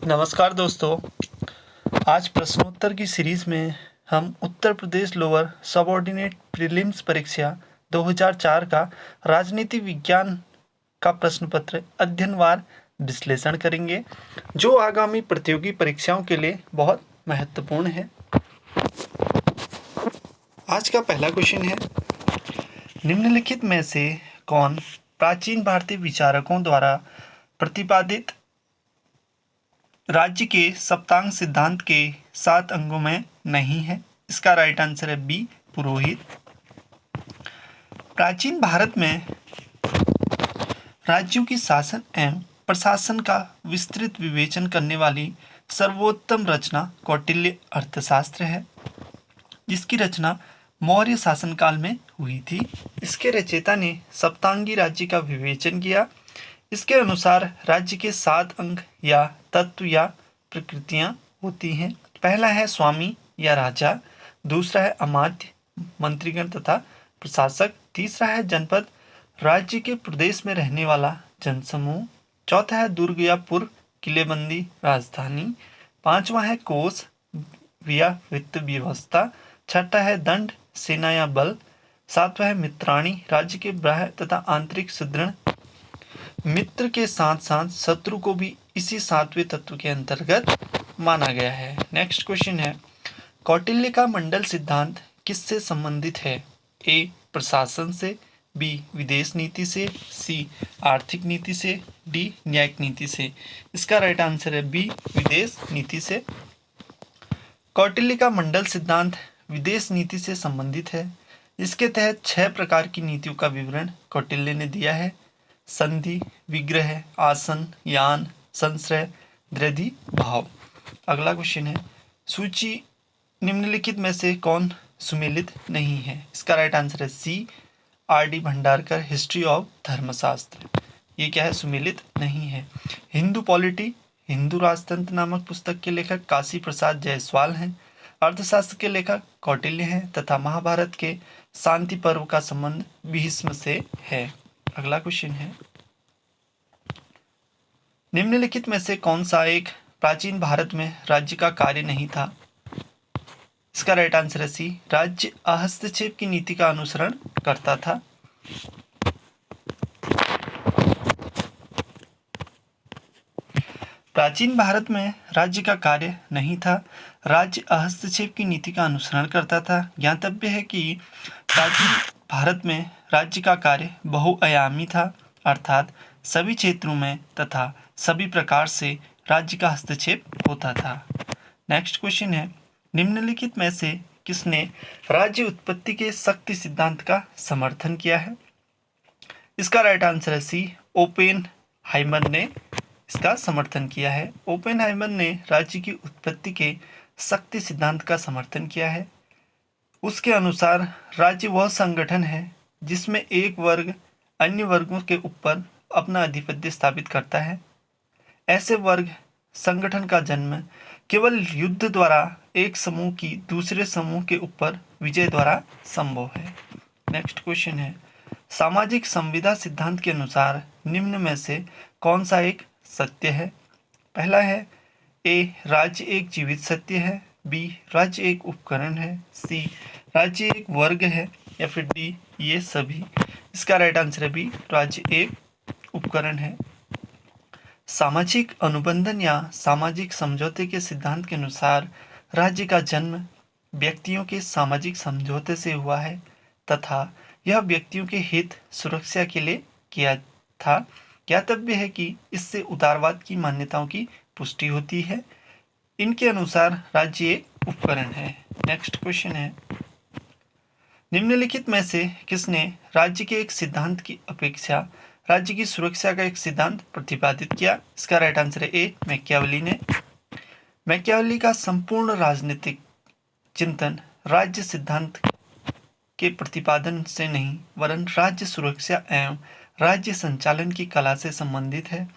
नमस्कार दोस्तों। आज प्रश्नोत्तर की सीरीज में हम Uttar Pradesh lower subordinate prelims परीक्षा 2004 का राजनीति विज्ञान का प्रश्न पत्र अध्ययनवार विश्लेषण करेंगे, जो आगामी प्रतियोगी परीक्षाओं के लिए बहुत महत्वपूर्ण है। आज का पहला क्वेश्चन है, निम्नलिखित में से कौन प्राचीन भारतीय विचारकों द्वारा प्रतिपादित राज्य के सप्तांग सिद्धांत के 7 अंगों में नहीं है? इसका राइट आंसर है बी, पुरोहित। प्राचीन भारत में राज्यों की शासन एवं प्रशासन का विस्तृत विवेचन करने वाली सर्वोत्तम रचना कौटिल्य अर्थशास्त्र है, जिसकी रचना मौर्य शासनकाल में हुई थी। इसके रचयिता ने सप्तांगी राज्य का विवेचन किया। इसके अनुसार राज्य के 7 अंग या तत्व या प्रकृतियां होती हैं। पहला है स्वामी या राजा, दूसरा है अमात्य मंत्रीगण तथा प्रशासक, तीसरा है जनपद राज्य के प्रदेश में रहने वाला जनसमूह, चौथा है दुर्ग या पुर किलेबंदी राजधानी, पांचवा है कोष या वित्त व्यवस्था, छठा है दंड सेना या बल, सातवां है मित्राणी राज्य के बाह्य तथा आंतरिक सुदृढ़ मित्र के साथ साथ शत्रु को भी इसी 7वें तत्व के अंतर्गत माना गया है। नेक्स्ट क्वेश्चन है, कौटिल्य का मंडल सिद्धांत किससे संबंधित है? ए प्रशासन से, बी विदेश नीति से, सी आर्थिक नीति से, डी न्यायिक नीति से। इसका राइट आंसर है बी, विदेश नीति से। कौटिल्य का मंडल सिद्धांत विदेश नीति से संबंधित है। इसके तहत 6 प्रकार की नीतियों का विवरण कौटिल्य ने दिया है: संधि, विग्रह, आसन, यान, संश्रय, दृढ़ि, भाव। अगला क्वेश्चन है, सूची निम्नलिखित में से कौन सुमेलित नहीं है? इसका राइट आंसर है सी, आर.डी. भंडारकर हिस्ट्री ऑफ धर्मशास्त्र। ये क्या है? सुमेलित नहीं है। हिंदू पॉलिटी, हिंदू राजतंत्र नामक पुस्तक के लेखक काशी प्रसाद जायसवाल हैं। अर्थशास्त्र के लेखक कौटिल्य हैं तथा महाभारत के शांति पर्व का संबंध भीष्म से है। अगला क्वेश्चन है, निम्नलिखित में से कौन सा एक प्राचीन भारत में राज्य का कार्य नहीं था? इसका राइट आंसर है सी, राज्य हस्तक्षेप की नीति का अनुसरण करता था। प्राचीन भारत में राज्य का कार्य नहीं था, राज्य हस्तक्षेप की नीति का अनुसरण करता था। ज्ञातव्य है कि प्राचीन भारत में राज्य का कार्य बहुआयामी था, अर्थात सभी क्षेत्रों में तथा सभी प्रकार से राज्य का हस्तक्षेप होता था। नेक्स्ट क्वेश्चन है, निम्नलिखित में से किसने राज्य उत्पत्ति के शक्ति सिद्धांत का समर्थन किया है? इसका राइट आंसर है सी, ओपेनहाइमर ने इसका समर्थन किया है। ओपेनहाइमर ने राज्य की उत्पत्ति के शक्ति सिद्धांत का समर्थन किया है। उसके अनुसार राज्य वह संगठन है जिसमें एक वर्ग अन्य वर्गों के ऊपर अपना आधिपत्य स्थापित करता है। ऐसे वर्ग संगठन का जन्म केवल युद्ध द्वारा एक समूह की दूसरे समूह के ऊपर विजय द्वारा संभव है। नेक्स्ट क्वेश्चन है, सामाजिक संविदा सिद्धांत के अनुसार निम्न में से कौन सा एक सत्य है? पहला है, ए राज्य एक जीवित सत्य है, बी राज्य एक उपकरण है, सी राज्य एक वर्ग है, या फिर डी ये सभी। इसका राइट आंसर है बी, राज्य एक उपकरण है। सामाजिक अनुबंधन या सामाजिक समझौते के सिद्धांत के अनुसार राज्य का जन्म व्यक्तियों के सामाजिक समझौते से हुआ है तथा यह व्यक्तियों के हित सुरक्षा के लिए किया था। ज्ञातव्य है कि इससे उदारवाद की मान्यताओं की पुष्टि होती है। इनके अनुसार राज्य एक उपकरण है। नेक्स्ट क्वेश्चन है, निम्नलिखित में से किसने राज्य के एक सिद्धांत की अपेक्षा राज्य की सुरक्षा का एक सिद्धांत प्रतिपादित किया? इसका राइट आंसर है ए, मैकियावेली ने। मैकियावेली का संपूर्ण राजनीतिक चिंतन राज्य सिद्धांत के प्रतिपादन से नहीं वरन राज्य सुरक्षा एवं राज्य संचालन की कला से संबंधित है।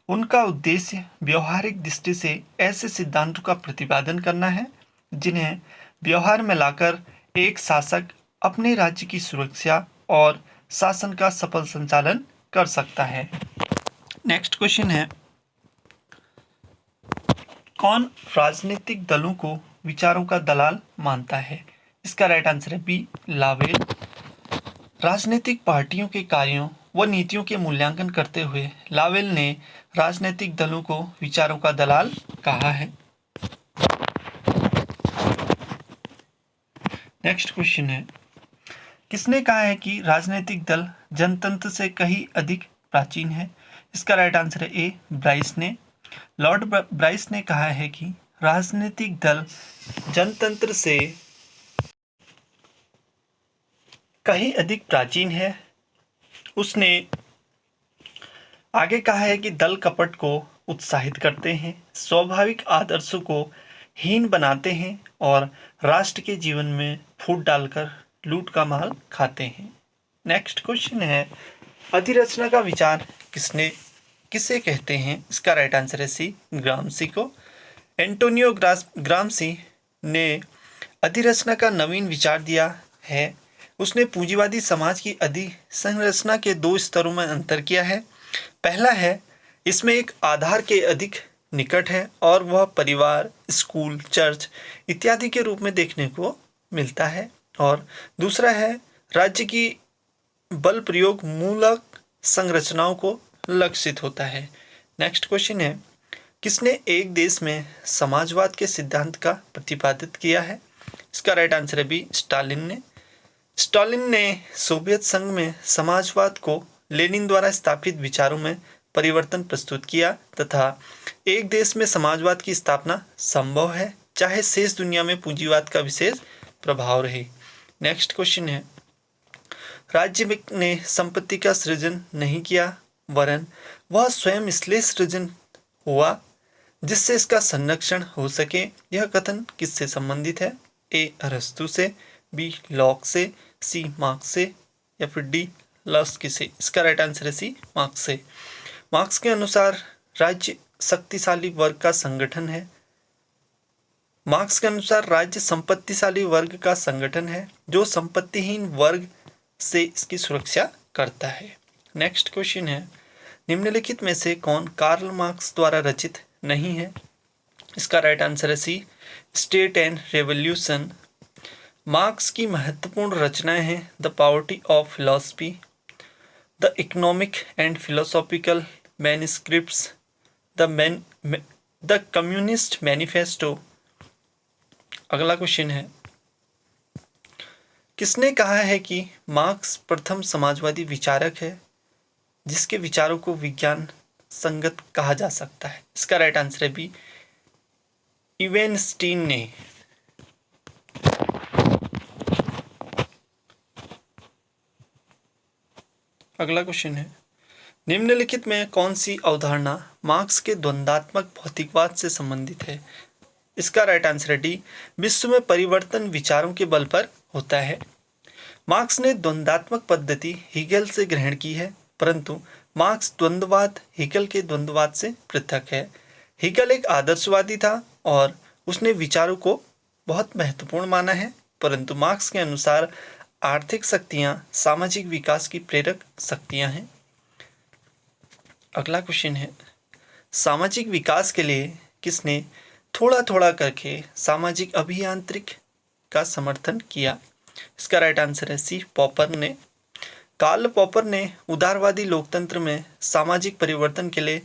उनका उद्देश्य व्यवहारिक दृष्टि से ऐसे सिद्धांतों का प्रतिपादन करना है जिन्हें व्यवहार में लाकर एक शासक अपने राज्य की सुरक्षा और शासन का सफल संचालन कर सकता है। नेक्स्ट क्वेश्चन है, कौन राजनीतिक दलों को विचारों का दलाल मानता है? इसका राइट आंसर है बी, लावेल। राजनीतिक पार्टियों के कार्यों व नीतियों के मूल्यांकन करते हुए लावेल ने राजनीतिक दलों को विचारों का दलाल कहा है। नेक्स्ट क्वेश्चन है, किसने कहा है कि राजनीतिक दल जनतंत्र से कहीं अधिक प्राचीन है? इसका राइट आंसर है ए, ब्राइस ने। लॉर्ड ब्राइस ने कहा है कि राजनीतिक दल जनतंत्र से कहीं अधिक प्राचीन है। उसने आगे कहा है कि दल कपट को उत्साहित करते हैं, स्वाभाविक आदर्शों को हीन बनाते हैं और राष्ट्र के जीवन में फूट डालकर लूट का माल खाते हैं। नेक्स्ट क्वेश्चन है, अधिरचना का विचार किसे कहते हैं? इसका राइट आंसर है सी, ग्रामसी को। एंटोनियो ग्रामसी ने अधिरचना का नवीन विचार दिया है। उसने पूंजीवादी समाज की अधिसंरचना के 2 स्तरों में अंतर किया है। पहला है, इसमें एक आधार के अधिक निकट है और वह परिवार, स्कूल, चर्च इत्यादि के रूप में देखने को मिलता है। और दूसरा है, राज्य की बल प्रयोग मूलक संरचनाओं को लक्षित होता है। नेक्स्ट क्वेश्चन है, किसने एक देश में समाजवाद के सिद्धांत का प्रतिपादित किया है? इसका राइट आंसर है बी, स्टालिन ने। स्टालिन ने सोवियत संघ में समाजवाद को लेनिन द्वारा स्थापित विचारों में परिवर्तन प्रस्तुत किया तथा एक देश में समाजवाद की स्थापना संभव है, चाहे शेष दुनिया में पूंजीवाद का विशेष प्रभाव रहे। नेक्स्ट क्वेश्चन है, राज्य ने संपत्ति का सृजन नहीं किया, वरन वह स्वयं इसलिए सृजन हुआ जिससे इसका संरक्षण हो सके। यह कथन किससे संबंधित है? ए, अरस्तु से, बी, लॉक से, सी, मार्क्स से, या फिर डी, लस्की से। इसका राइट आंसर है सी, मार्क्स से। मार्क्स के अनुसार राज्य शक्तिशाली वर्ग का संगठन है। मार्क्स के अनुसार राज्य संपत्तिशाली वर्ग का संगठन है जो संपत्तिहीन वर्ग से इसकी सुरक्षा करता है। नेक्स्ट क्वेश्चन है, निम्नलिखित में से कौन कार्ल मार्क्स द्वारा रचित नहीं है? इसका राइट आंसर है सी, स्टेट एंड रेवोल्यूशन। मार्क्स की महत्वपूर्ण रचनाएं हैं the poverty of philosophy, the economic and philosophical manuscripts, the communist manifesto. अगला क्वेश्चन है, किसने कहा है कि मार्क्स प्रथम समाजवादी विचारक है जिसके विचारों को विज्ञान संगत कहा जा सकता है? इसका राइट आंसर है बी, इवेनस्टीन ने। अगला क्वेश्चन है, निम्नलिखित में कौन सी अवधारणा मार्क्स के द्वंद्वात्मक भौतिकवाद से संबंधित है? इसका राइट आंसर है डी, विश्व में परिवर्तन विचारों के बल पर होता है। मार्क्स ने द्वंद्वात्मक पद्धति हीगल से ग्रहण की है, परंतु मार्क्स द्वंद्ववाद हीगल के द्वंद्ववाद से पृथक है। हीगल एक आदर्शवादी था और उसने विचारों को बहुत महत्वपूर्ण माना है, परंतु मार्क्स के अनुसार आर्थिक शक्तियां सामाजिक विकास की प्रेरक शक्तियां हैं। अगला क्वेश्चन है, सामाजिक विकास के लिए किसने थोड़ा थोड़ा करके सामाजिक अभियांत्रिक का समर्थन किया? इसका राइट आंसर है सी, पॉपर ने। कार्ल पॉपर ने उदारवादी लोकतंत्र में सामाजिक परिवर्तन के लिए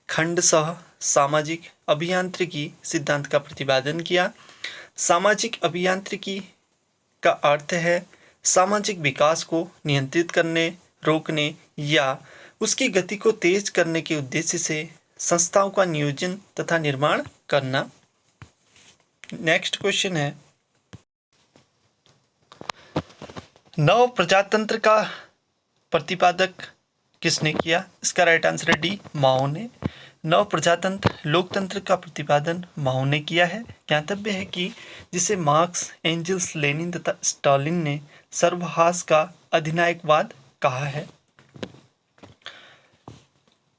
खंडशः सामाजिक अभियांत्रिकी सिद्धांत का प्रतिपादन किया। सामाजिक अभियांत्रिकी का अर्थ है सामाजिक विकास को नियंत्रित करने, रोकने या उसकी गति को तेज करने के उद्देश्य से संस्थाओं का नियोजन तथा निर्माण करना। नेक्स्ट क्वेश्चन है, नव प्रजातंत्र का प्रतिपादक किसने किया? इसका राइट आंसर है डी, माओ ने। नव प्रजातंत्र लोकतंत्र का प्रतिपादन माओ ने किया है। ज्ञातव्य है कि जिसे मार्क्स, एंजल्स, लेनिन तथा स्टालिन ने सर्वहास का अधिनायकवाद कहा है,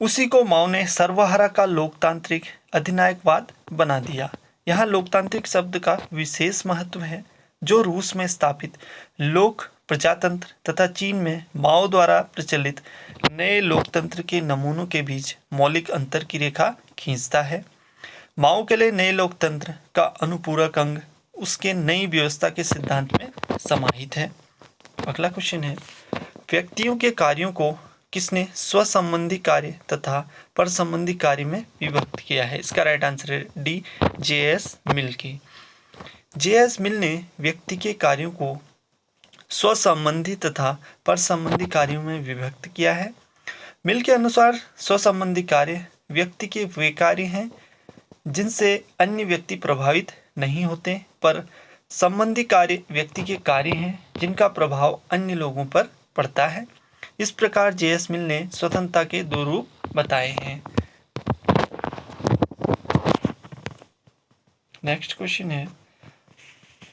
उसी को माओ ने सर्वहारा का लोकतांत्रिक अधिनायकवाद बना दिया। यहाँ लोकतांत्रिक शब्द का विशेष महत्व है जो रूस में स्थापित लोक प्रजातंत्र तथा चीन में माओ द्वारा प्रचलित नए लोकतंत्र के नमूनों के बीच मौलिक अंतर की रेखा खींचता है। माओ के लिए नए लोकतंत्र का अनुपूरक अंग उसके नई व्यवस्था के सिद्धांत में समाहित है। अगला क्वेश्चन है, व्यक्तियों के कार्यों को किसने स्व संबंधी कार्य तथा पर संबंधी कार्य में विभक्त किया है? इसका राइट आंसर है डी, जे.एस. मिल की। जे.एस. मिल ने व्यक्ति के कार्यों को स्व संबंधी तथा पर संबंधी कार्यों में विभक्त किया है। मिल के अनुसार स्व संबंधी कार्य व्यक्ति के वे कार्य हैं जिनसे अन्य व्यक्ति प्रभावित नहीं होते, पर संबंधी कार्य व्यक्ति के कार्य हैं जिनका प्रभाव अन्य लोगों पर पड़ता है। इस प्रकार जे.एस. मिल ने स्वतंत्रता के दो रूप बताए हैं। नेक्स्ट क्वेश्चन है,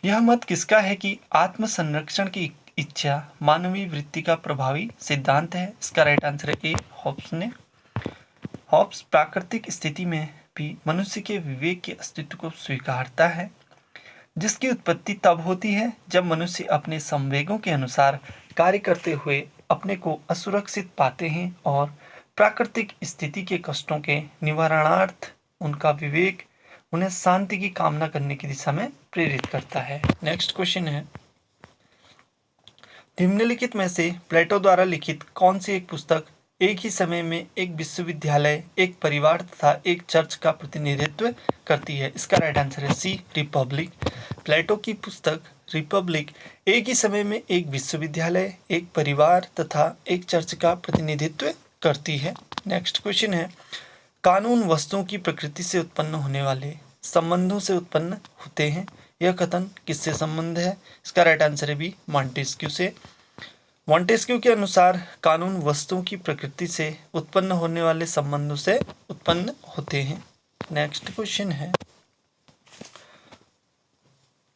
यह मत किसका है कि आत्म संरक्षण की इच्छा मानवीय वृत्ति का प्रभावी सिद्धांत है? इसका राइट आंसर है ए, हॉब्स ने। हॉब्स प्राकृतिक स्थिति में भी मनुष्य के विवेक के अस्तित्व को स्वीकारता है, जिसकी उत्पत्ति तब होती है जब मनुष्य अपने संवेगों के अनुसार कार्य करते हुए अपने को असुरक्षित पाते हैं और प्राकृतिक स्थिति के कष्टों के निवारणार्थ उनका विवेक उन्हें शांति की कामना करने की दिशा में प्रेरित करता है। नेक्स्ट क्वेश्चन है, निम्नलिखित में से प्लेटो द्वारा लिखित कौन सी एक पुस्तक एक ही समय में एक विश्वविद्यालय, एक परिवार तथा एक चर्च का प्रतिनिधित्व करती है? इसका राइट आंसर है सी, रिपब्लिक। प्लेटो की पुस्तक रिपब्लिक एक ही समय में एक विश्वविद्यालय, एक परिवार तथा एक चर्च का प्रतिनिधित्व करती है। नेक्स्ट क्वेश्चन है, कानून वस्तुओं की प्रकृति से उत्पन्न होने वाले संबंधों से उत्पन्न होते हैं, यह कथन किससे संबंध है? इसका राइट आंसर है बी, मॉन्टेस्क्यू से। मॉन्टेस्क्यू के अनुसार कानून वस्तुओं की प्रकृति से उत्पन्न होने वाले संबंधों से उत्पन्न होते हैं। नेक्स्ट क्वेश्चन है,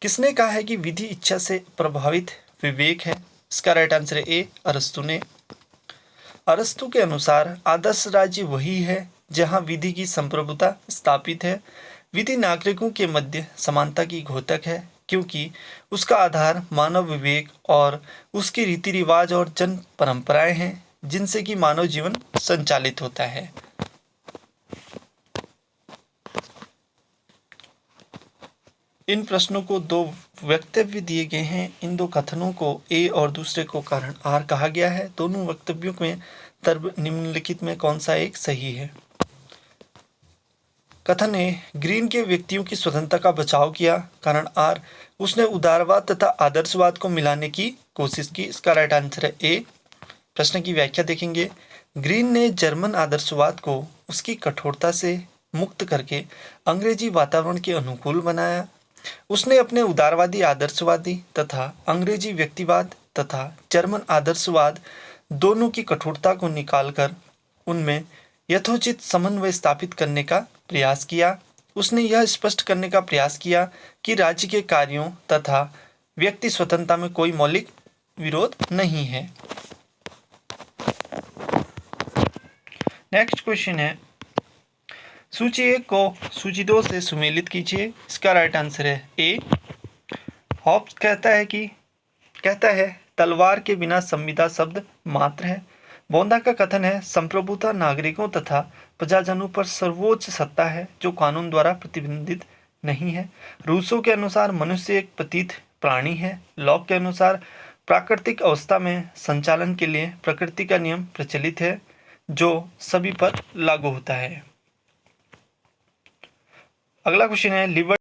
किसने कहा है कि विधि इच्छा से प्रभावित विवेक है? इसका राइट आंसर है ए, अरस्तु ने। अरस्तु के अनुसार आदर्श राज्य वही है जहां विधि की संप्रभुता स्थापित है। विधि नागरिकों के मध्य समानता की घोतक है, क्योंकि उसका आधार मानव विवेक और उसके रीति रिवाज और जन परंपराएं हैं जिनसे कि मानव जीवन संचालित होता है। इन प्रश्नों को दो वक्तव्य दिए गए हैं। इन दो कथनों को ए और दूसरे को कारण आर कहा गया है। दोनों वक्तव्यों में निम्नलिखित में कौन सा एक सही है? कथन ए, ग्रीन के व्यक्तियों की स्वतंत्रता का बचाव किया। कारण आर, उसने उदारवाद तथा आदर्शवाद को मिलाने की कोशिश की। इसका राइट आंसर है ए। प्रश्न की व्याख्या देखेंगे, ग्रीन ने जर्मन आदर्शवाद को उसकी कठोरता से मुक्त करके अंग्रेजी वातावरण के अनुकूल बनाया। उसने अपने उदारवादी आदर्शवादी तथा अंग्रेजी व्यक्तिवाद तथा जर्मन आदर्शवाद दोनों की कठोरता को निकालकर उनमें यथोचित समन्वय स्थापित करने का प्रयास किया। उसने यह स्पष्ट करने का प्रयास किया कि राज्य के कार्यों तथा व्यक्ति स्वतंत्रता में कोई मौलिक विरोध नहीं है। नेक्स्ट क्वेश्चन है, सूची 1 को सूची 2 से सुमेलित कीजिए। इसका राइट आंसर है ए। हॉब्स कहता है तलवार के बिना संविदा शब्द मात्र है। बोंदा का कथन है संप्रभुता नागरिकों तथा प्रजाजनों पर सर्वोच्च सत्ता है जो कानून द्वारा प्रतिबंधित नहीं है। रूसो के अनुसार मनुष्य एक पतित प्राणी है। लॉक के अनुसार प्राकृतिक अवस्था में संचालन के लिए प्रकृति का नियम प्रचलित है जो सभी पर लागू होता है। अगला क्वेश्चन है, लिबर्टी